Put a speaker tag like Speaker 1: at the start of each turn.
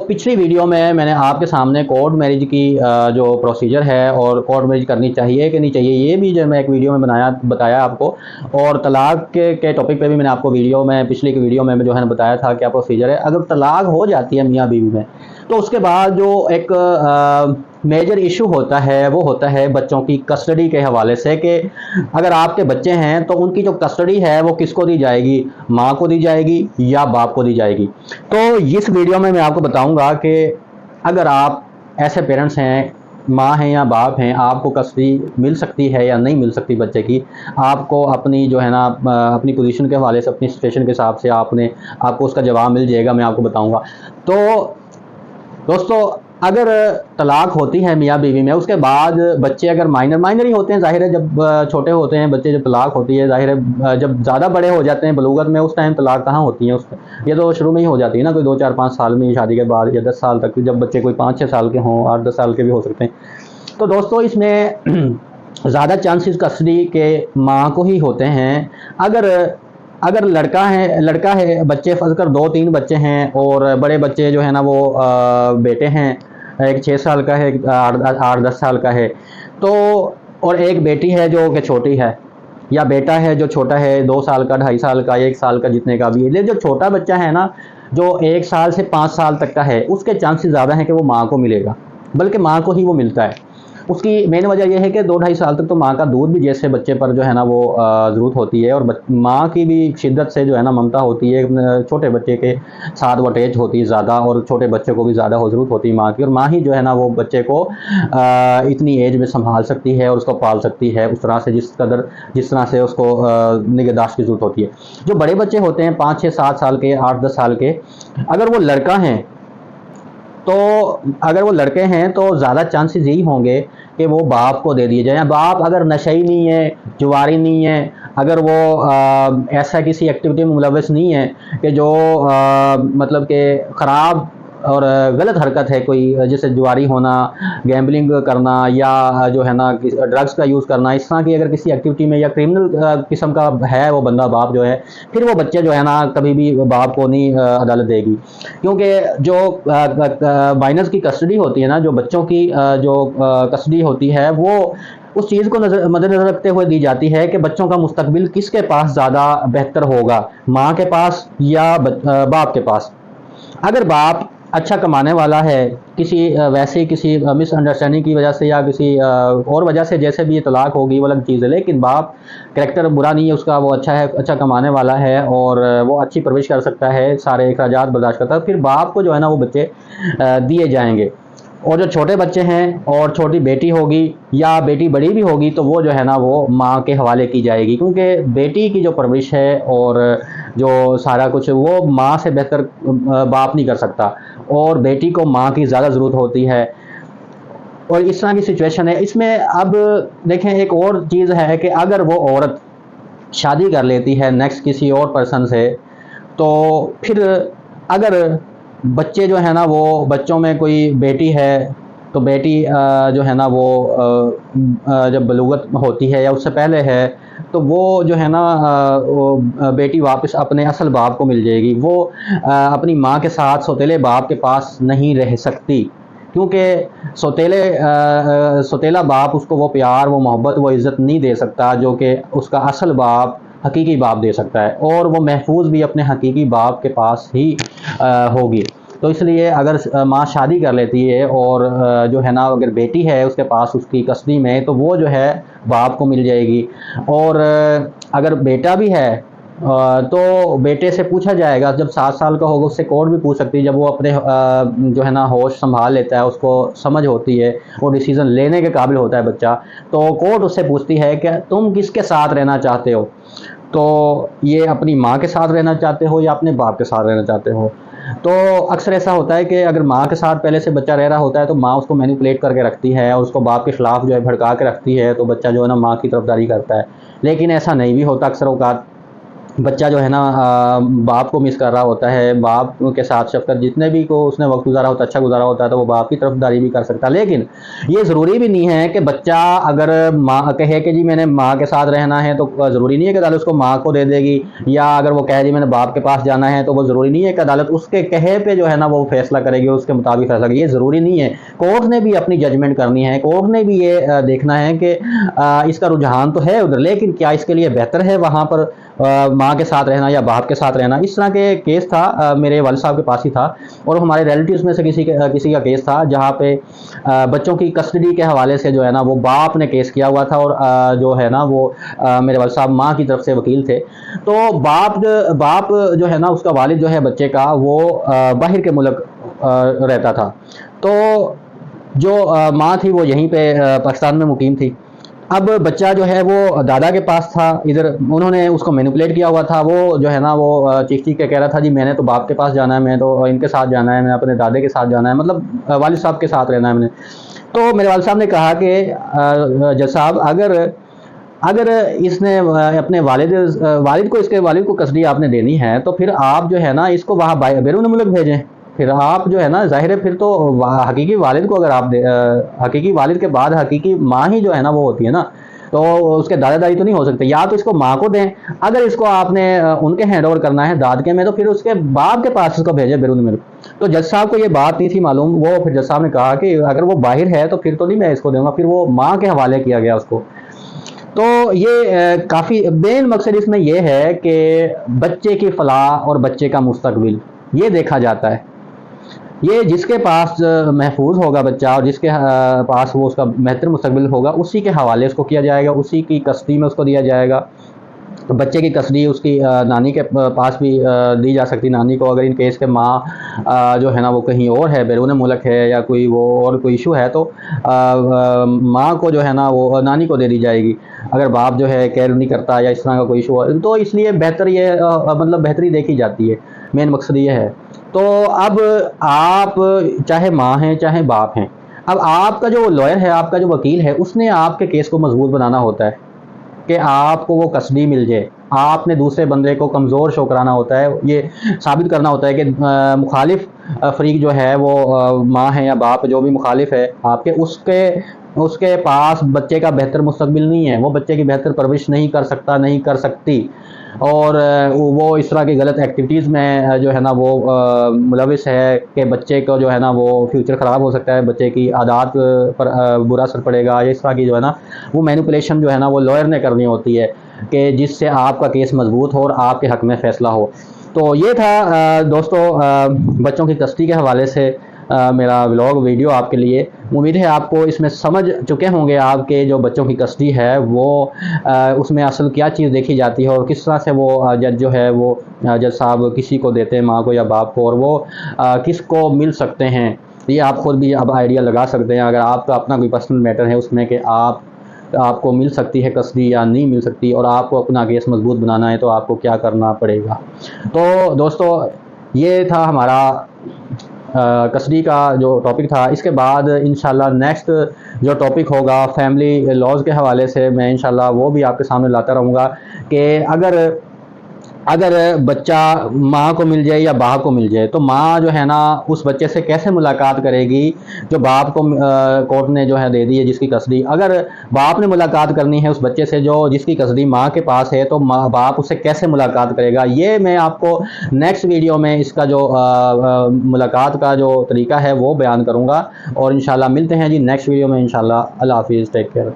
Speaker 1: पिछली वीडियो में मैंने आपके सामने कोर्ट मैरिज की जो प्रोसीजर है और कोर्ट मैरिज करनी चाहिए कि नहीं चाहिए ये भी जो मैं एक वीडियो में बताया आपको, और तलाक के टॉपिक पे भी मैंने आपको वीडियो में पिछली की वीडियो में जो है बताया था क्या प्रोसीजर है। अगर तलाक हो जाती है मियाँ बीवी में तो उसके बाद जो एक मेजर इशू होता है वो होता है बच्चों की कस्टडी के हवाले से, कि अगर आपके बच्चे हैं तो उनकी जो कस्टडी है वो किसको दी जाएगी, माँ को दी जाएगी या बाप को दी जाएगी। तो इस वीडियो में मैं आपको बताऊंगा कि अगर आप ऐसे पेरेंट्स हैं, माँ हैं या बाप हैं, आपको कस्टडी मिल सकती है या नहीं मिल सकती बच्चे की। आपको अपनी जो है ना अपनी पोजीशन के हवाले से, अपनी सिचुएशन के हिसाब से आपको उसका जवाब मिल जाएगा, मैं आपको बताऊंगा। तो दोस्तों, अगर तलाक होती है मियाँ बीवी में, उसके बाद बच्चे अगर माइनर ही होते हैं, जाहिर है जब छोटे होते हैं बच्चे, जब तलाक होती है जाहिर है जब ज़्यादा बड़े हो जाते हैं बलूगत में, उस टाइम तलाक कहाँ होती है, ये तो शुरू में ही हो जाती है ना, कोई 2 4 5 साल में शादी के बाद, या 10 साल तक, जब बच्चे कोई 5 6 साल के हों, 8 10 साल के भी हो सकते हैं। तो दोस्तों, इसमें ज़्यादा चांसेस कस्टडी के माँ को ही होते हैं। अगर लड़का है बच्चे फंसकर 2 3 बच्चे हैं, और बड़े बच्चे जो है ना वो बेटे हैं, एक 6 साल का है, 8 10 साल का है, तो और एक बेटी है जो कि छोटी है, या बेटा है जो छोटा है, 2 साल का, 2.5 साल का, 1 साल का, जितने का भी है। जो छोटा बच्चा है ना, जो 1 साल से 5 साल तक का है, उसके चांसेस ज़्यादा हैं कि वो माँ को मिलेगा, बल्कि माँ को ही वो मिलता है। उसकी मेन वजह यह है कि 2 2.5 साल तक तो माँ का दूध भी जैसे बच्चे पर जो है ना वो ज़रूरत होती है, और माँ की भी शिद्दत से जो है ना ममता होती है, छोटे बच्चे के साथ वो अटैच होती है ज़्यादा, और छोटे बच्चे को भी ज़्यादा ज़रूरत होती है माँ की, और माँ ही जो है ना वो बच्चे को इतनी एज में संभाल सकती है और उसको पाल सकती है उस तरह से, जिस तरह से उसको निगहदाश्त की ज़रूरत होती है। जो बड़े बच्चे होते हैं 5 6 7 साल के, 8 10 साल के, अगर वो लड़का हैं तो अगर वो लड़के हैं तो ज़्यादा चांसेस यही होंगे कि वो बाप को दे दिए जाए। बाप अगर नशई नहीं है, जुआरी नहीं है, अगर वो ऐसा किसी एक्टिविटी में मुलव्वस नहीं है कि जो मतलब कि ख़राब और गलत हरकत है, कोई जैसे जुआरी होना, गैम्बलिंग करना, या जो है ना ड्रग्स का यूज़ करना, इस तरह की अगर किसी एक्टिविटी में या क्रिमिनल किस्म का है वो बंदा, बाप जो है, फिर वो बच्चे जो है ना कभी भी बाप को नहीं अदालत देगी। क्योंकि जो माइनर्स की कस्टडी होती है ना, जो बच्चों की जो कस्टडी होती है, वो उस चीज़ को मद्देनजर रखते हुए दी जाती है कि बच्चों का मुस्तकबिल किसके पास ज़्यादा बेहतर होगा, माँ के पास या बाप के पास। अगर बाप अच्छा कमाने वाला है, किसी मिसअंडरस्टैंडिंग की वजह से या किसी और वजह से, जैसे भी ये तलाक होगी वो अलग चीज़ है, लेकिन बाप कैरेक्टर बुरा नहीं है उसका, वो अच्छा है, अच्छा कमाने वाला है, और वो अच्छी परवरिश कर सकता है, सारे अखराजात बर्दाश्त करता है, फिर बाप को जो है ना वो बच्चे दिए जाएंगे। और जो छोटे बच्चे हैं और छोटी बेटी होगी या बेटी बड़ी भी होगी, तो वो जो है ना वो माँ के हवाले की जाएगी, क्योंकि बेटी की जो परवरिश है और जो सारा कुछ वो माँ से बेहतर बाप नहीं कर सकता, और बेटी को माँ की ज़्यादा ज़रूरत होती है। और इस तरह की सिचुएशन है। इसमें अब देखें, एक और चीज़ है कि अगर वो औरत शादी कर लेती है नेक्स्ट किसी और पर्सन से, तो फिर अगर बच्चे जो है ना वो बच्चों में कोई बेटी है, तो बेटी जो है ना वो जब बलूगत होती है या उससे पहले है, तो वो जो है ना वो बेटी वापस अपने असल बाप को मिल जाएगी। वो अपनी माँ के साथ सौतेले बाप के पास नहीं रह सकती, क्योंकि सौतेला बाप उसको वो प्यार, वो मोहब्बत, वो इज़्ज़त नहीं दे सकता जो कि उसका असल बाप, हकीकी बाप दे सकता है, और वो महफूज भी अपने हकीकी बाप के पास ही होगी। तो इसलिए अगर माँ शादी कर लेती है और जो है ना अगर बेटी है उसके पास उसकी कस्टडी में, तो वो जो है बाप को मिल जाएगी। और अगर बेटा भी है तो बेटे से पूछा जाएगा, जब 7 साल का होगा उससे कोर्ट भी पूछ सकती है, जब वो अपने जो है ना होश संभाल लेता है, उसको समझ होती है और डिसीज़न लेने के काबिल होता है बच्चा, तो कोर्ट उससे पूछती है कि तुम किसके साथ रहना चाहते हो, तो ये अपनी माँ के साथ रहना चाहते हो या अपने बाप के साथ रहना चाहते हो। तो अक्सर ऐसा होता है कि अगर माँ के साथ पहले से बच्चा रह रहा होता है तो माँ उसको मैनिपुलेट करके रखती है और उसको बाप के खिलाफ जो है भड़का के रखती है, तो बच्चा जो है ना माँ की तरफदारी करता है। लेकिन ऐसा नहीं भी होता अक्सर औकात, बच्चा जो है ना बाप को मिस कर रहा होता है, बाप के साथ शफ़क़त जितने भी को उसने वक्त गुजारा होता है, अच्छा गुजारा होता है, तो वो बाप की तरफदारी भी कर सकता है। लेकिन ये ज़रूरी भी नहीं है कि बच्चा अगर माँ कहे कि जी मैंने माँ के साथ रहना है, तो ज़रूरी नहीं है कि अदालत उसको माँ को दे देगी, या अगर वो कहे जी मैंने बाप के पास जाना है, तो वो ज़रूरी नहीं है कि अदालत उसके कहे पे जो है ना वो फैसला करेगी, उसके मुताबिक फैसला करेगी। ये ज़रूरी नहीं है। कोर्ट ने भी अपनी जजमेंट करनी है, कोर्ट ने भी ये देखना है कि इसका रुझान तो है उधर, लेकिन क्या इसके लिए बेहतर है वहाँ पर माँ के साथ रहना या बाप के साथ रहना। इस तरह के केस था, मेरे वालिद साहब के पास ही था, और हमारे रिलेटिव्स में से किसी का केस था, जहाँ पे बच्चों की कस्टडी के हवाले से जो है ना वो बाप ने केस किया हुआ था, और जो है ना वो मेरे वालिद साहब माँ की तरफ से वकील थे। तो बाप जो है ना उसका वालिद जो है बच्चे का, वो बाहर के मुल्क रहता था। तो जो माँ थी वो यहीं पे पाकिस्तान में मुकीम थी। अब बच्चा जो है वो दादा के पास था, इधर उन्होंने उसको मैनिपुलेट किया हुआ था। वो जो है ना वो चीख चीख के कह रहा था जी मैंने तो बाप के पास जाना है, मैं तो इनके साथ जाना है, मैं अपने दादे के साथ जाना है, मतलब वालिद साहब के साथ रहना है मैंने। तो मेरे वालिद साहब ने कहा कि जज साहब, अगर इसने अपने वालिद को कस्टडी आपने देनी है, तो फिर आप जो है ना इसको वहाँ बैरून मुल्क भेजें। फिर आप जो है ना ज़ाहिर है फिर तो हकीकी वालिद को अगर आप हकीकी वालिद के बाद हकीकी माँ ही जो है ना वो होती है ना, तो उसके दादा दादी तो नहीं हो सकते। या तो इसको माँ को दें, अगर इसको आपने उनके हैंड ओवर करना है दाद के में, तो फिर उसके बाप के पास इसको भेजें बैरून मुल्क। तो जज साहब को ये बात नहीं थी मालूम। वो फिर जज साहब ने कहा कि अगर वो बाहर है तो फिर तो नहीं मैं इसको दूंगा, फिर वो माँ के हवाले किया गया उसको। तो ये काफ़ी मेन मकसद इसमें यह है कि बच्चे की फलाह और बच्चे का मुस्तकबिल ये देखा जाता है। ये जिसके पास महफूज होगा बच्चा, और जिसके पास वो उसका बेहतर मुस्तकबिल होगा, उसी के हवाले उसको किया जाएगा, उसी की कस्टडी में उसको दिया जाएगा। बच्चे की कस्टडी उसकी नानी के पास भी दी जा सकती। नानी को अगर इन केस के माँ जो है ना वो कहीं और है, बैरून मुल्क है, या कोई वो और कोई इशू है, तो माँ को जो है ना वो नानी को दे दी जाएगी, अगर बाप जो है केयर नहीं करता या इस तरह का कोई इशू है। तो इसलिए बेहतर ये मतलब बेहतरी देखी जाती है, मेन मकसद ये है। तो अब आप चाहे माँ हैं चाहे बाप हैं, अब आपका जो लॉयर है, आपका जो वकील है, उसने आपके केस को मजबूत बनाना होता है कि आपको वो कस्टडी मिल जाए। आपने दूसरे बंदे को कमज़ोर शो कराना होता है, ये साबित करना होता है कि मुखालिफ फरीक जो है वो माँ है या बाप, जो भी मुखालिफ है आपके, उसके पास बच्चे का बेहतर मुस्तकबिल नहीं है, वो बच्चे की बेहतर परवरिश नहीं कर सकता, नहीं कर सकती, और वो इस तरह की गलत एक्टिविटीज़ में जो है ना वो मुलविस है कि बच्चे को जो है ना वो फ्यूचर ख़राब हो सकता है, बच्चे की आदत पर बुरा असर पड़ेगा, या इस तरह की जो है ना वो मैनिपुलेशन जो है ना वो लॉयर ने करनी होती है कि जिससे आपका केस मजबूत हो और आपके हक़ में फ़ैसला हो। तो ये था दोस्तों बच्चों की कस्टडी के हवाले से मेरा व्लॉग वीडियो आपके लिए। उम्मीद है आपको इसमें समझ चुके होंगे आपके जो बच्चों की कस्टडी है वो उसमें असल क्या चीज़ देखी जाती है, और किस तरह से वो जज जो है वो जज साहब किसी को देते हैं, माँ को या बाप को, और वो किसको मिल सकते हैं। ये आप खुद भी अब आइडिया लगा सकते हैं, अगर आपका अपना कोई पर्सनल मैटर है उसमें कि आपको मिल सकती है कस्टडी या नहीं मिल सकती, और आपको अपना केस मजबूत बनाना है तो आपको क्या करना पड़ेगा। तो दोस्तों ये था हमारा कस्टडी का जो टॉपिक था। इसके बाद इंशाल्लाह नेक्स्ट जो टॉपिक होगा फैमिली लॉज के हवाले से, मैं इंशाल्लाह वो भी आपके सामने लाता रहूँगा कि अगर बच्चा माँ को मिल जाए या बाप को मिल जाए, तो माँ जो है ना उस बच्चे से कैसे मुलाकात करेगी जो बाप को कोर्ट ने जो है दे दी है जिसकी कस्टडी। अगर बाप ने मुलाकात करनी है उस बच्चे से जिसकी कस्टडी माँ के पास है, तो बाप उससे कैसे मुलाकात करेगा, ये मैं आपको नेक्स्ट वीडियो में इसका जो मुलाकात का जो तरीका है वो बयान करूँगा। और इंशाल्लाह मिलते हैं जी नेक्स्ट वीडियो में इंशाल्लाह। अल्लाह हाफिज़, टेक केयर।